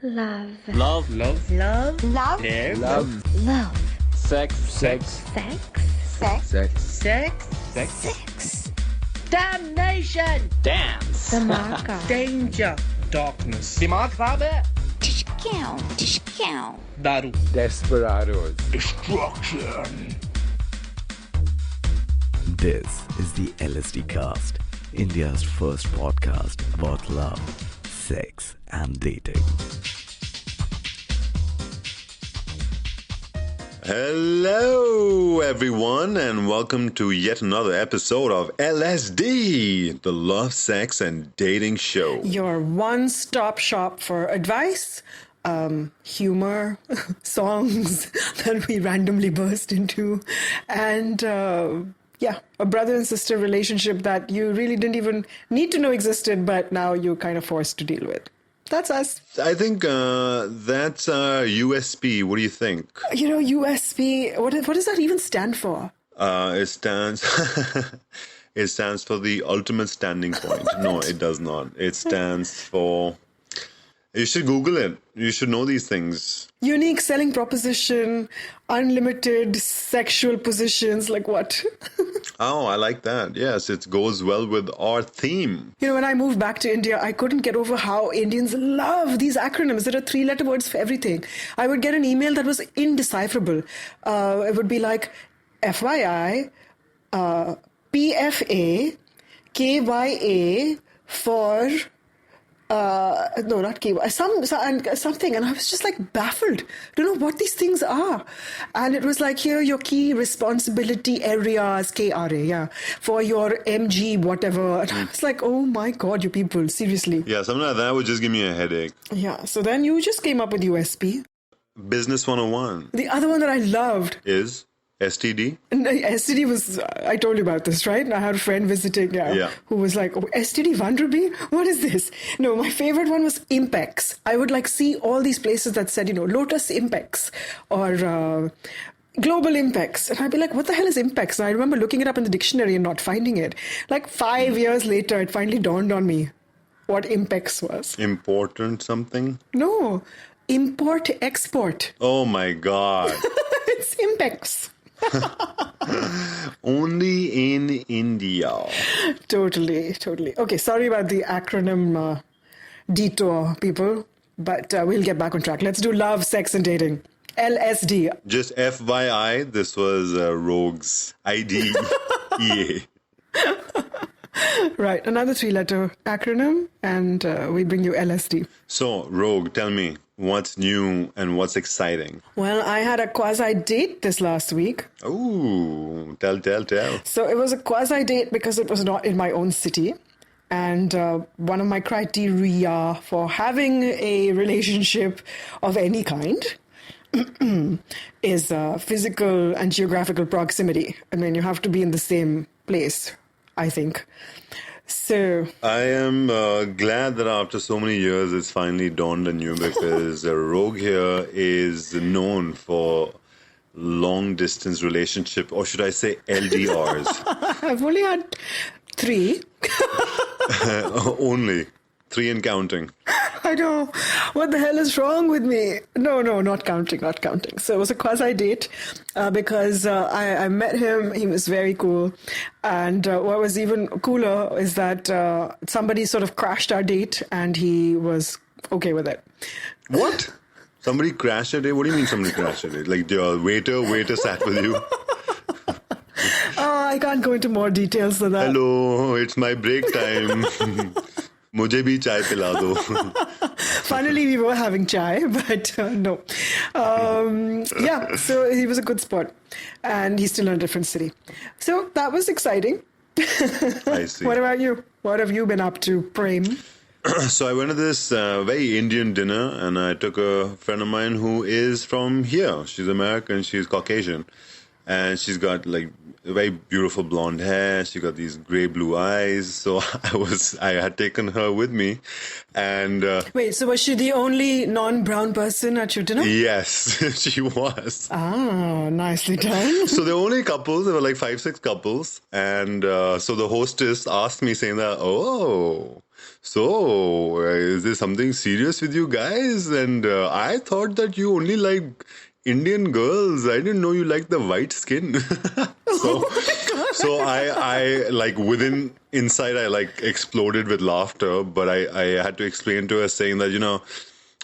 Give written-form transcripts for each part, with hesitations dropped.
Love. Love. Love. Love. Love. Care. Love. Love. Sex. Sex. Sex. Sex. Sex. Sex. Sex. Sex. Damnation. Dance. The marker. Danger. Darkness. दिमाग खराब है. Discount. दारू. Desperados. Destruction. This is the LSDcast, India's first podcast about love, sex, and dating. Hello, everyone, and welcome to yet another episode of LSD, the Love, Sex, and Dating Show. Your one-stop shop for advice, humor, songs that we randomly burst into, and a brother and sister relationship that you really didn't even need to know existed, but now you're kind of forced to deal with. That's us. I think that's USP. What do you think? You know, USP, what does that even stand for? It stands it stands for the ultimate standing point. No, it does not. It stands for... You should Google it. You should know these things. Unique selling proposition, unlimited sexual positions, like what? Oh, I like that. Yes, it goes well with our theme. You know, when I moved back to India, I couldn't get over how Indians love these acronyms. There are 3-letter words for everything. I would get an email that was indecipherable. It would be like FYI, PFA, KYA for... no, not KY, something. And I was just like baffled. Don't know what these things are. And it was like, here are your key responsibility areas, KRA, yeah, for your MG, whatever. And I was like, oh my God, you people, seriously. Yeah, something like that would just give me a headache. Yeah, so then you just came up with USP. Business 101 The other one that I loved. is STD. And STD was, I told you about this, right? I had a friend visiting who was like, oh, STD Vanderbeek? What is this? No, my favorite one was Impex. I would like see all these places that said, Lotus Impex or Global Impex. And I'd be like, what the hell is Impex? And I remember looking it up in the dictionary and not finding it. Like 5 years later, it finally dawned on me what Impex was. Important something? No, import-export. Oh my God. It's Impex. Only in India. Totally. Okay, sorry about the acronym detour, people, but we'll get back on track. Let's do love, sex, and dating. LSD. Just FYI, this was Rogue's IDEA. Right, another 3-letter acronym, and we bring you LSD. So, Rogue, tell me, what's new and what's exciting? Well, I had a quasi-date this last week. Ooh, tell. So it was a quasi-date because it was not in my own city. And one of my criteria for having a relationship of any kind is physical and geographical proximity. I mean, you have to be in the same place, I think. So I am glad that after so many years it's finally dawned on you, because Rogue here is known for long distance relationship, or should I say LDRs. I've only had 3. Only 3 and counting. I know. What the hell is wrong with me? No, not counting. So it was a quasi-date because I met him. He was very cool. And what was even cooler is that somebody sort of crashed our date and he was okay with it. What? Somebody crashed a date? What do you mean somebody crashed a date? Like the waiter sat with you? I can't go into more details than that. Hello, it's my break time. Mujhe bhi chai pila do. Finally, we were having chai, but no. So he was a good sport. And he's still in a different city. So that was exciting. I see. What about you? What have you been up to, Prem? So I went to this very Indian dinner, and I took a friend of mine who is from here. She's American, she's Caucasian. And she's got like very beautiful blonde hair. She got these gray blue eyes. So I had taken her with me, and wait. So was she the only non-brown person at your dinner? Yes, she was. Ah, nicely done. So there were only couples. There were like 5-6 couples, and so the hostess asked me, saying that, "Oh, so is there something serious with you guys? And I thought that you only like Indian girls. I didn't know you like the white skin. So I like inside I like exploded with laughter, but I had to explain to her saying that,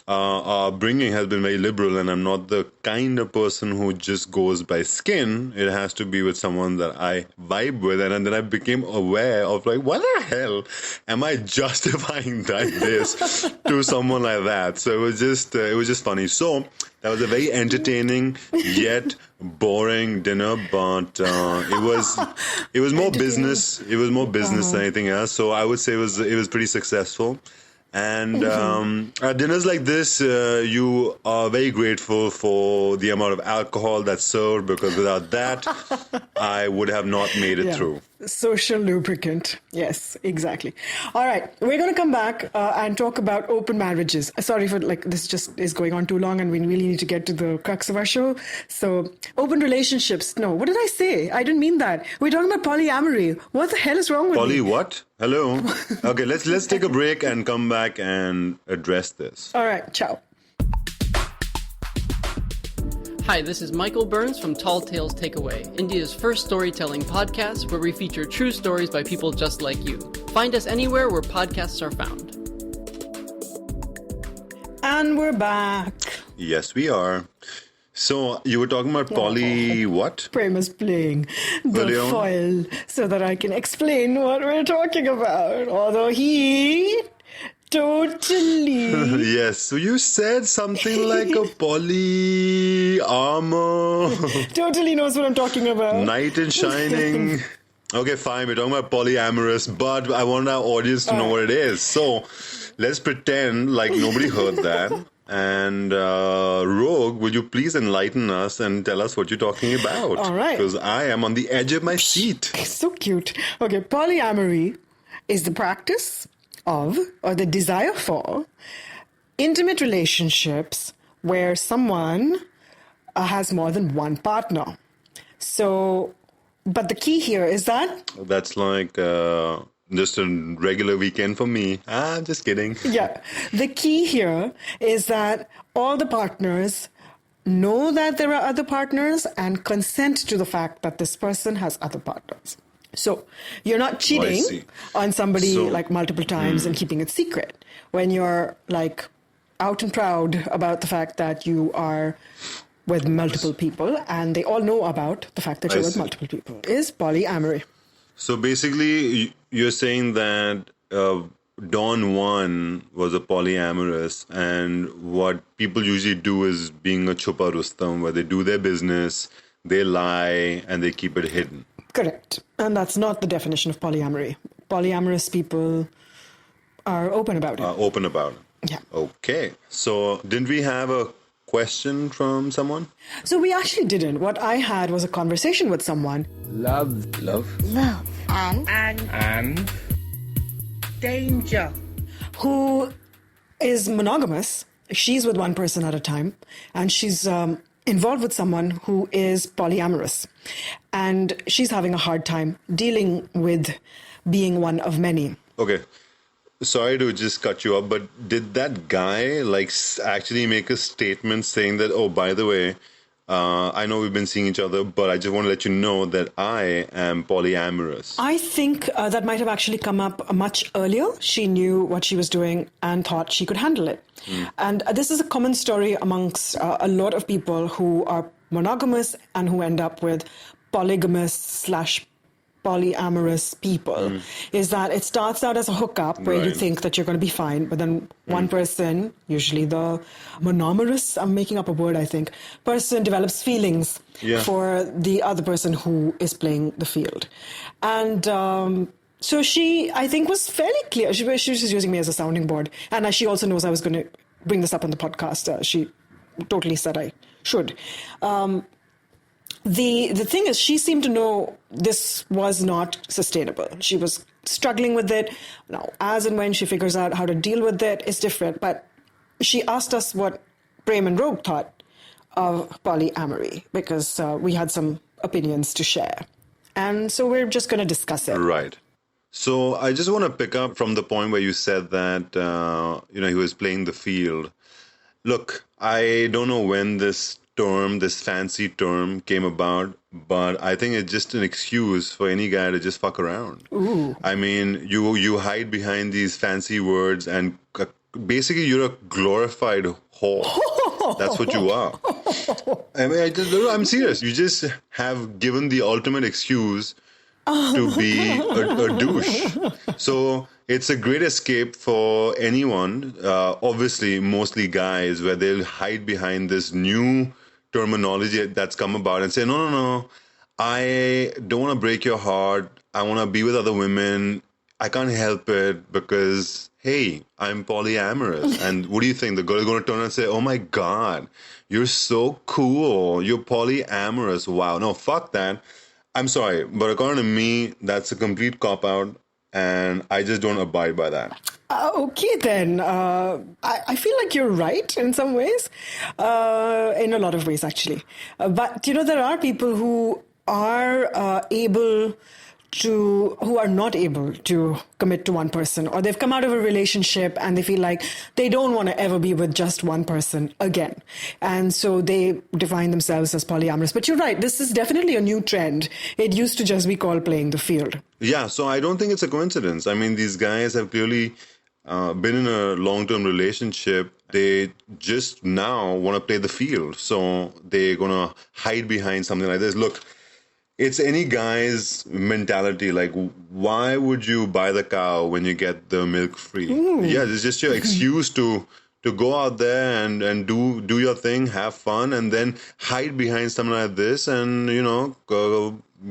our bringing has been very liberal, and I'm not the kind of person who just goes by skin. It has to be with someone that I vibe with. And then I became aware of like, what the hell am I justifying this to someone like that? So it was just funny. So that was a very entertaining yet boring dinner, but it was more business. It was more business than anything else. So I would say it was pretty successful. And at dinners like this, you are very grateful for the amount of alcohol that's served, because without that, I would have not made it through. Social lubricant. Yes, exactly. All right. We're going to come back and talk about open marriages. Sorry for this just is going on too long, and we really need to get to the crux of our show. So open relationships. No, what did I say? I didn't mean that. We're talking about polyamory. What the hell is wrong with Poly me? what? Hello. Okay, let's take a break and come back and address this. All right. Ciao. Hi, this is Michael Burns from Tall Tales Takeaway, India's first storytelling podcast where we feature true stories by people just like you. Find us anywhere where podcasts are found. And we're back. Yes, we are. So you were talking about poly what? Prem is playing the Earlier foil so that I can explain what we're talking about. Although he totally... Yes, so you said something like a poly armor. totally knows what I'm talking about. Knight in shining. Okay, fine, we're talking about polyamorous, but I want our audience to know what it is. So let's pretend like nobody heard that. And Rogue, will you please enlighten us and tell us what you're talking about? All right. Because I am on the edge of my seat. So cute. Okay, polyamory is the practice of, or the desire for, intimate relationships where someone has more than one partner. So, but the key here is that... That's like... just a regular weekend for me. I'm just kidding. Yeah. The key here is that all the partners know that there are other partners and consent to the fact that this person has other partners. So you're not cheating on somebody like multiple times and keeping it secret. When you're like out and proud about the fact that you are with multiple people and they all know about the fact that you're with multiple people is polyamory. So basically, you're saying that Don Juan was a polyamorous, and what people usually do is being a chupa Rustam, where they do their business, they lie, and they keep it hidden. Correct. And that's not the definition of polyamory. Polyamorous people are open about it. Open about it. Yeah. Okay. So didn't we have a question from someone? So we actually didn't. What I had was a conversation with someone. Love. And danger. Who is monogamous. She's with one person at a time. And she's involved with someone who is polyamorous. And she's having a hard time dealing with being one of many. Okay. Sorry to just cut you up, but did that guy actually make a statement saying that, oh, by the way, I know we've been seeing each other, but I just want to let you know that I am polyamorous? I think that might have actually come up much earlier. She knew what she was doing and thought she could handle it. And this is a common story amongst a lot of people who are monogamous and who end up with polygamous / polyamorous people, is that it starts out as a hookup where you think that you're going to be fine, but then one person, usually the monomerous, I'm making up a word, I think, person develops feelings for the other person who is playing the field. And so she, I think, was fairly clear. She was just using me as a sounding board. And she also knows I was going to bring this up on the podcast. She totally said I should. The thing is, she seemed to know this was not sustainable. She was struggling with it. Now, as and when she figures out how to deal with it, it's different. But she asked us what Prem and Rogue thought of polyamory, because we had some opinions to share. And so we're just going to discuss it. Right. So I just want to pick up from the point where you said that, he was playing the field. Look, I don't know when this fancy term came about, but I think it's just an excuse for any guy to just fuck around. Ooh. I mean, you hide behind these fancy words and basically you're a glorified whore. That's what you are. I mean, I'm serious. You just have given the ultimate excuse to be a douche. So it's a great escape for anyone, obviously mostly guys, where they'll hide behind this new terminology that's come about and say, no, I don't want to break your heart. I want to be with other women. I can't help it because, hey, I'm polyamorous. And what do you think? The girl is going to turn and say, oh my God, you're so cool. You're polyamorous. Wow. No, fuck that. I'm sorry, but according to me, that's a complete cop-out, and I just don't abide by that. Okay, then. I feel like you're right in some ways, in a lot of ways, actually. But, there are people who are who are not able to commit to one person, or they've come out of a relationship and they feel like they don't want to ever be with just one person again. And so they define themselves as polyamorous. But you're right, this is definitely a new trend. It used to just be called playing the field. Yeah, so I don't think it's a coincidence. I mean, these guys have clearly been in a long-term relationship. They just now want to play the field. So they're going to hide behind something like this. Look, it's any guy's mentality. Like, why would you buy the cow when you get the milk free? Yeah, it's just your excuse to go out there and do your thing, have fun, and then hide behind something like this and,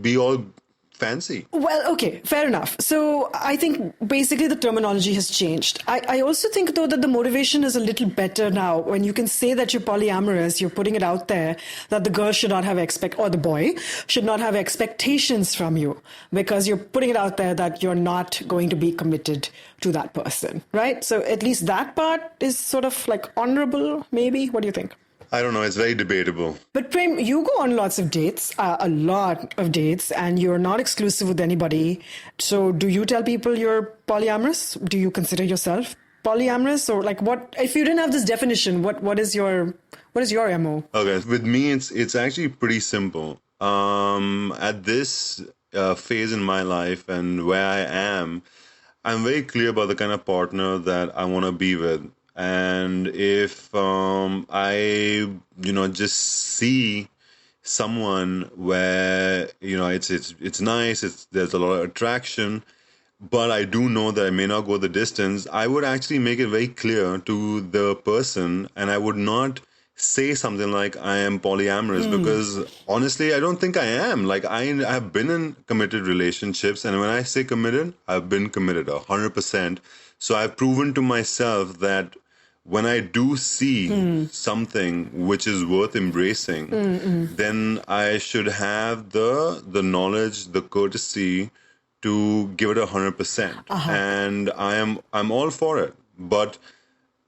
be all fancy. Well, okay, fair enough. So I think basically the terminology has changed. I also think, though, that the motivation is a little better now. When you can say that you're polyamorous, you're putting it out there that the girl should not have or the boy should not have expectations from you, because you're putting it out there that you're not going to be committed to that person, right? So at least that part is sort of like honorable, maybe. What do you think? I don't know. It's very debatable. But Prem, you go on lots of dates, and you're not exclusive with anybody. So do you tell people you're polyamorous? Do you consider yourself polyamorous? Or like what, if you didn't have this definition, what is your MO? Okay. With me, it's actually pretty simple. At this phase in my life and where I am, I'm very clear about the kind of partner that I want to be with. And if I, just see someone where, it's nice, there's a lot of attraction, but I do know that I may not go the distance, I would actually make it very clear to the person, and I would not say something like I am polyamorous, because honestly, I don't think I am. Like, I have been in committed relationships, and when I say committed, I've been committed 100%. So I've proven to myself that when I do see something which is worth embracing, then I should have the knowledge, the courtesy to give it 100%. And I'm all for it. But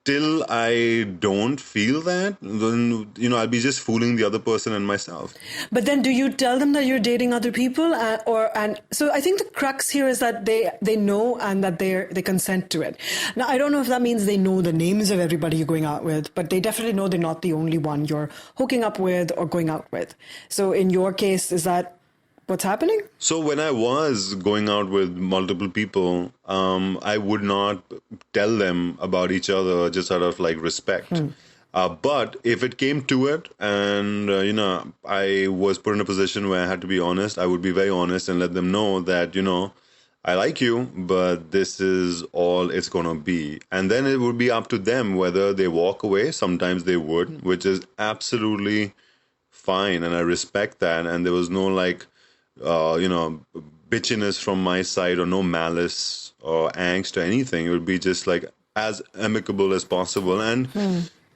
till I don't feel that, then, I'll be just fooling the other person and myself. But then do you tell them that you're dating other people? And so I think the crux here is that they know and that they consent to it. Now, I don't know if that means they know the names of everybody you're going out with, but they definitely know they're not the only one you're hooking up with or going out with. So in your case, is that what's happening? So when I was going out with multiple people, I would not tell them about each other just out of like respect. But if it came to it and, I was put in a position where I had to be honest, I would be very honest and let them know that, I like you, but this is all it's going to be. And then it would be up to them whether they walk away. Sometimes they would, which is absolutely fine. And I respect that. And there was no bitchiness from my side or no malice or angst or anything. It would be just like as amicable as possible. And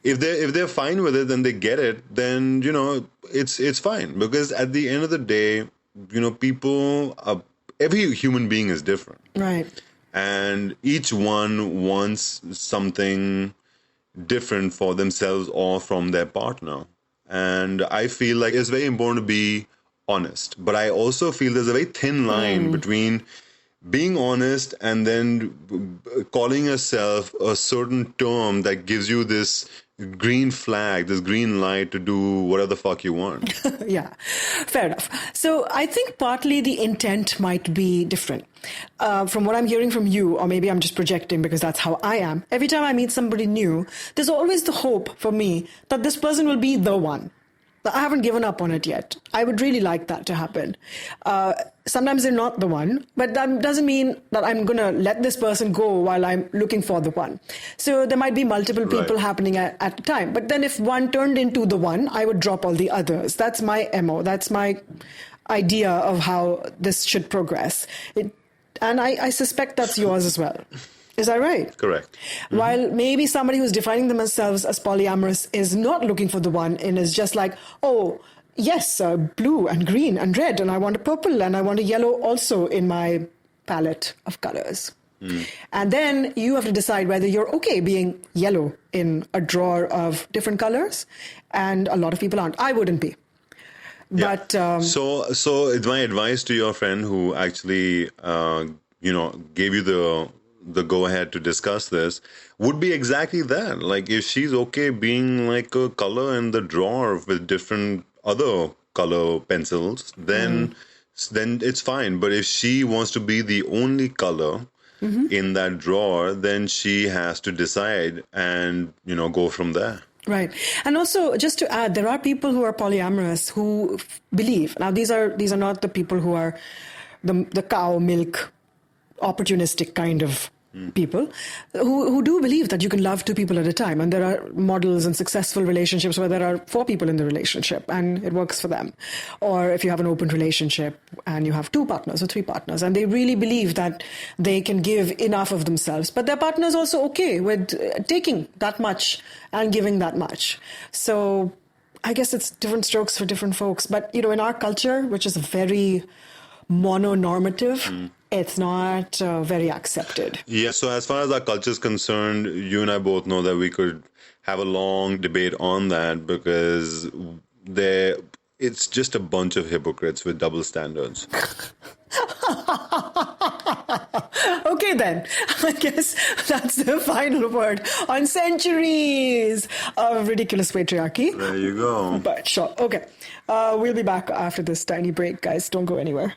if they're fine with it, then they get it, then, it's fine. Because at the end of the day, every human being is different. Right. And each one wants something different for themselves or from their partner. And I feel like it's very important to be honest. But I also feel there's a very thin line between being honest and then calling yourself a certain term that gives you this green flag, this green light to do whatever the fuck you want. Yeah, fair enough. So I think partly the intent might be different. From what I'm hearing from you, or maybe I'm just projecting because that's how I am, every time I meet somebody new, there's always the hope for me that this person will be the one. I haven't given up on it yet. I would really like that to happen. Sometimes they're not the one, but that doesn't mean that I'm going to let this person go while I'm looking for the one. So there might be multiple people happening at a time. But then if one turned into the one, I would drop all the others. That's my MO. That's my idea of how this should progress. And I suspect that's yours as well. Is that right? Correct. Mm-hmm. While maybe somebody who's defining themselves as polyamorous is not looking for the one and is just like, oh, yes, blue and green and red, and I want a purple and I want a yellow also in my palette of colors. Mm. And then you have to decide whether you're okay being yellow in a drawer of different colors, and a lot of people aren't. I wouldn't be. Yeah. But so it's my advice to your friend who actually, gave you the go-ahead to discuss this would be exactly that. Like, if she's okay being like a color in the drawer with different other color pencils, then it's fine. But if she wants to be the only color in that drawer, then she has to decide and, go from there. Right. And also, just to add, there are people who are polyamorous who believe. Now, these are not the people who are the cow milk opportunistic kind of people who do believe that you can love two people at a time. And there are models and successful relationships where there are 4 people in the relationship and it works for them. Or if you have an open relationship and you have 2 partners or 3 partners, and they really believe that they can give enough of themselves, but their partner is also okay with taking that much and giving that much. So I guess it's different strokes for different folks. But, in our culture, which is very mononormative, it's not very accepted. Yeah, so as far as our culture is concerned, you and I both know that we could have a long debate on that because it's just a bunch of hypocrites with double standards. Okay, then. I guess that's the final word on centuries of ridiculous patriarchy. There you go. But sure. Okay. We'll be back after this tiny break, guys. Don't go anywhere.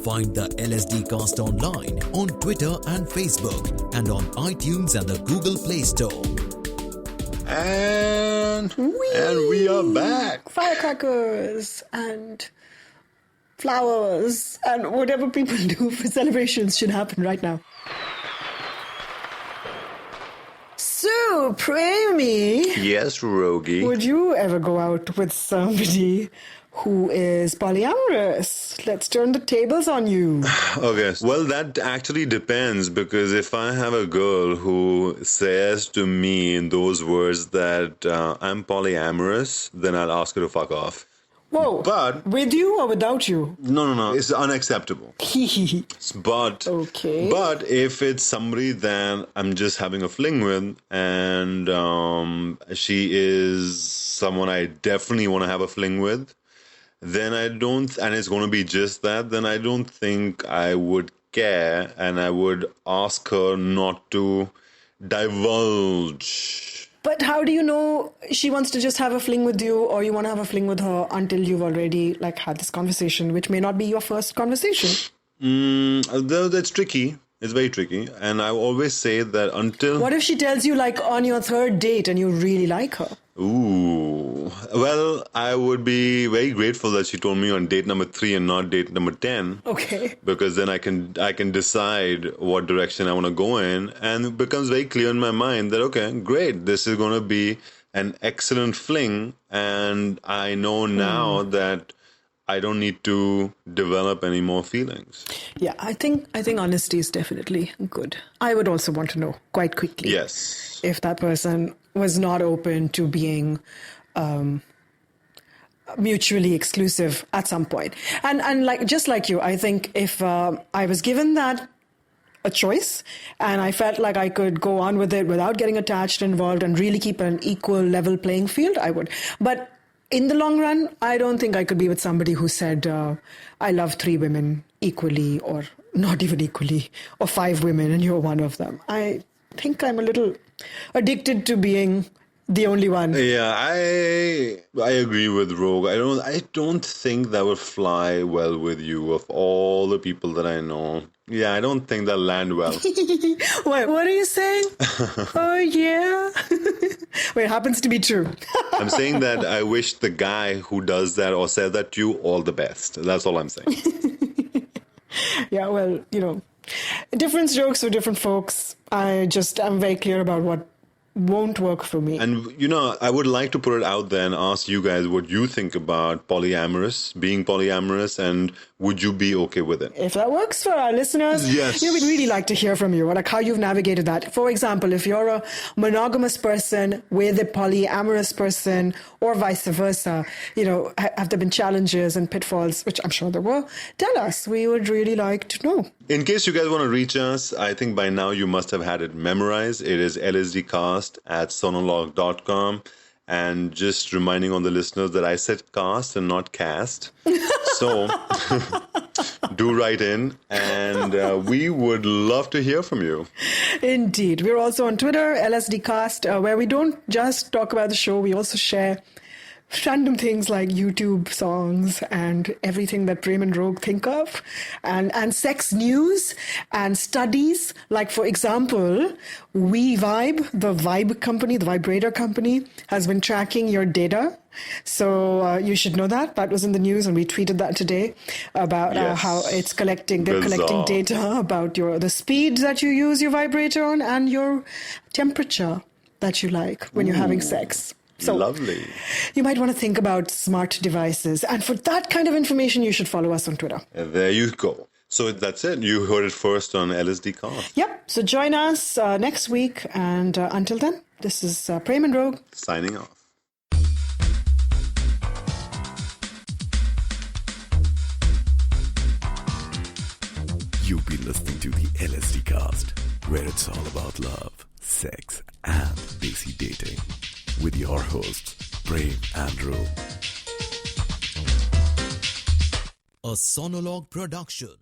Find the LSDcast online on Twitter and Facebook and on iTunes and the Google Play Store. And we are back. Firecrackers and flowers and whatever people do for celebrations should happen right now. So, Premi. Yes, Rogie. Would you ever go out with somebody who is polyamorous? Let's turn the tables on you. Okay. Well, that actually depends, because if I have a girl who says to me in those words that I'm polyamorous, then I'll ask her to fuck off. Whoa. But with you or without you? No. It's unacceptable. But okay. But if it's somebody that I'm just having a fling with, and she is someone I definitely want to have a fling with, then I don't, and it's going to be just that, then I don't think I would care, and I would ask her not to divulge. But how do you know she wants to just have a fling with you, or you want to have a fling with her until you've already had this conversation, which may not be your first conversation? That's tricky. It's very tricky. And I always say that until... What if she tells you on your 3rd date and you really like her? Ooh. Well, I would be very grateful that she told me on date number 3 and not date number 10. Okay. Because then I can decide what direction I want to go in, and it becomes very clear in my mind that, okay, great, this is going to be an excellent fling, and I know now that I don't need to develop any more feelings. Yeah, I think honesty is definitely good. I would also want to know quite quickly. Yes. If that person was not open to being mutually exclusive at some point. And just like you, I think if I was given that a choice and I felt like I could go on with it without getting attached, involved, and really keep an equal level playing field, I would. But in the long run, I don't think I could be with somebody who said, I love 3 women equally, or not even equally, or 5 women and you're one of them. I think I'm a little addicted to being the only one. Yeah, I agree with Rogue. I don't think that would fly well with you of all the people that I know. Yeah, I don't think that'll land well. What are you saying? Oh, yeah. Well, it happens to be true. I'm saying that I wish the guy who does that or said that to you all the best. That's all I'm saying. Yeah, well, different jokes for different folks. I'm very clear about what won't work for me. And, I would like to put it out there and ask you guys what you think about being polyamorous, and would you be okay with it? If that works for our listeners, yes. We'd really like to hear from you, like how you've navigated that. For example, if you're a monogamous person with a polyamorous person, or vice versa, have there been challenges and pitfalls, which I'm sure there were? Tell us. We would really like to know. In case you guys want to reach us, I think by now you must have had it memorized. It is LSDcast@sonolog.com. And just reminding on the listeners that I said cast and not cast. So do write in, and we would love to hear from you. Indeed. We're also on Twitter, LSDcast, where we don't just talk about the show. We also share random things like YouTube songs and everything that Prem and Rogue think of, and sex news and studies. Like, for example, We Vibe, the vibrator company, has been tracking your data. So you should know that. That was in the news, and we tweeted that today about how it's collecting. They're collecting data about the speed that you use your vibrator on and your temperature that you like when you're having sex. So lovely. You might want to think about smart devices. And for that kind of information, you should follow us on Twitter. And there you go. So that's it. You heard it first on LSDcast. Yep. So join us next week. And until then, this is Prem and Rogue. Signing off. You've been listening to the LSDcast, where it's all about love, sex, and desi dating. With your hosts, Prem and Rogue. A Sonolog production.